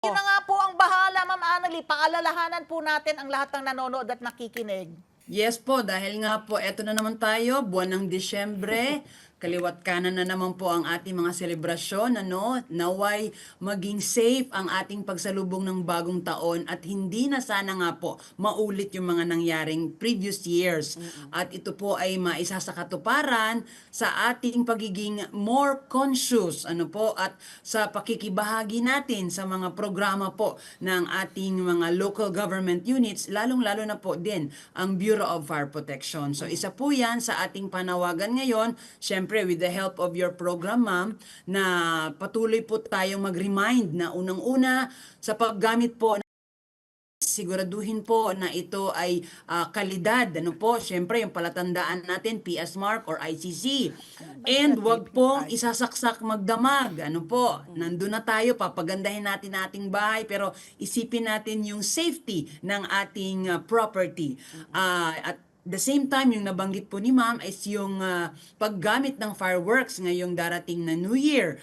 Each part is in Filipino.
Yun na nga po ang bahala, Ma'am Annalie. Paalalahanan po natin ang lahat ng nanonood at nakikinig. Yes po, dahil nga po, eto na naman tayo, buwan ng Disyembre, kaliwat kanan na naman po ang ating mga selebrasyon, ano, naway maging safe ang ating pagsalubong ng bagong taon at hindi na sana nga po maulit yung mga nangyaring previous years. At ito po ay maisa sa katuparan sa ating pagiging more conscious, ano po, at sa pakikibahagi natin sa mga programa po ng ating mga local government units, lalong-lalo na po din ang Bureau of Fire Protection. So isa po yan sa ating panawagan ngayon, syempre with the help of your program, ma'am, na patuloy po tayong mag-remind na unang-una sa paggamit po, siguraduhin po na ito ay kalidad. Ano po, syempre yung palatandaan natin, PS Mark or ICC. And wag pong isasaksak magdamag. Ano po, nandun na tayo, papagandahin natin ating bahay, pero isipin natin yung safety ng ating property. At the same time, yung nabanggit po ni ma'am is yung paggamit ng fireworks ngayong darating na New Year.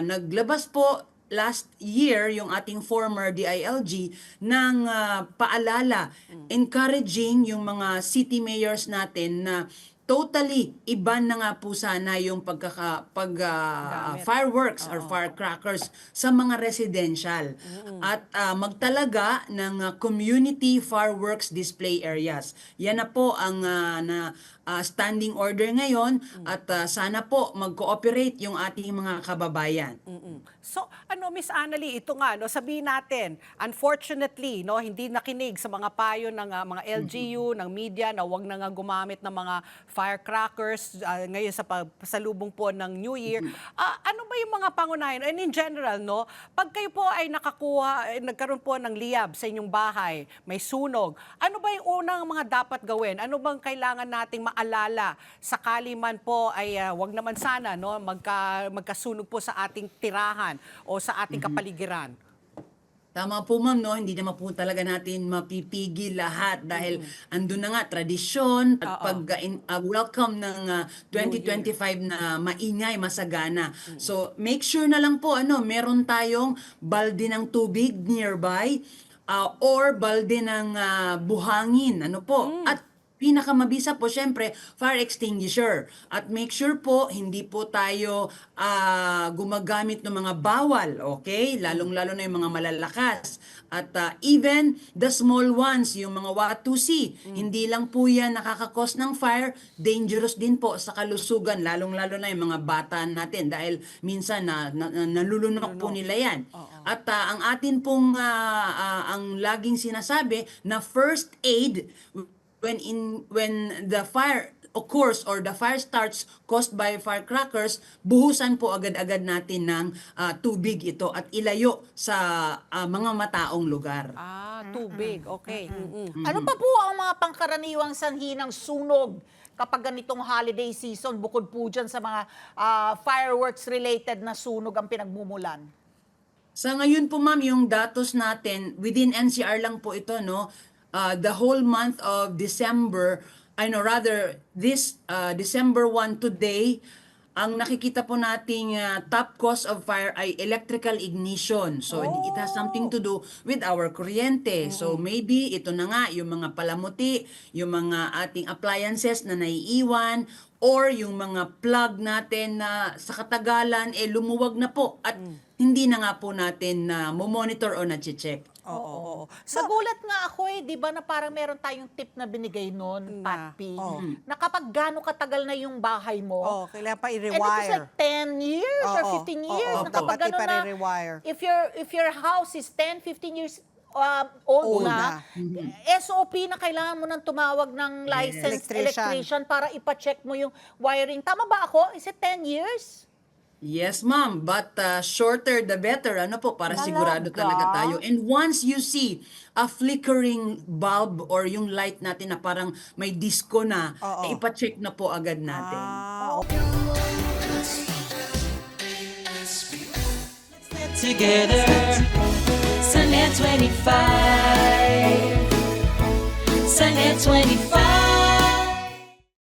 Naglabas po last year yung ating former DILG ng paalala, encouraging yung mga city mayors natin na totally iba na nga po sana yung fireworks or firecrackers sa mga residential. At magtalaga ng community fireworks display areas. Yan na po ang standing order ngayon at sana po mag-cooperate yung ating mga kababayan. So, Miss Annalie, ito nga, no, sabihin natin, unfortunately, no, hindi nakinig sa mga payo ng mga LGU, ng media, na wag na nga gumamit ng mga firecrackers ngayon sa pasalubong po ng New Year. Ano ba yung mga pangunahin? And in general, no, pag kayo po ay nagkaroon po ng liyab sa inyong bahay, may sunog, ano ba yung unang mga dapat gawin? Ano bang kailangan nating maalala sakali man po ay wag naman sana, no, magkasunog po sa ating tirahan o sa ating kapaligiran? Tama po ma'am, no? Hindi naman po talaga natin mapipigil lahat dahil andun na nga tradisyon at welcome ng 2025 na maingay, masagana. So make sure na lang po, meron tayong balde ng tubig nearby or balde ng buhangin, At pinakamabisa po, syempre, fire extinguisher. At make sure po, hindi po tayo gumagamit ng mga bawal, okay? Lalong-lalo na yung mga malalakas. At even the small ones, yung mga watusi, hindi lang po yan nakakakos ng fire, dangerous din po sa kalusugan, lalong-lalo na yung mga bata natin dahil minsan nalulunok po nila yan. At ang atin pong, ang laging sinasabi na first aid, when the fire occurs or the fire starts caused by firecrackers, buhusan po agad-agad natin ng tubig ito at ilayo sa mga mataong lugar. Tubig, okay. Ano pa po ang mga pangkaraniwang sanhi ng sunog kapag ganitong holiday season, bukod po dyan sa mga fireworks-related na sunog ang pinagmumulan? Sa ngayon po ma'am, yung datos natin, within NCR lang po ito, no? The whole month of December, this December 1 today, ang nakikita po nating top cause of fire ay electrical ignition. So, it has something to do with our kuryente. So, maybe ito na nga, yung mga palamuti, yung mga ating appliances na naiiwan, or yung mga plug natin na sa katagalan, lumuwag na po at hindi na nga po natin monitor o na-check. Oo. Nagulat nga ako di ba na parang meron tayong tip na binigay noon, Patpi, na kapag gano'ng katagal na yung bahay mo, kailangan pa and it was i-rewire. like 10 years or 15 years, na kapag pati gano'n pa na, re-rewire. if your house is 10, 15 years old na, SOP na kailangan mo nang tumawag ng licensed electrician para ipacheck mo yung wiring. Tama ba ako? Is it 10 years? Yes, ma'am. But shorter the better. Para sigurado talaga tayo. And once you see a flickering bulb or yung light natin na parang may disco na, ipacheck na po agad natin. Together, Sunnet 25. Sunnet 25.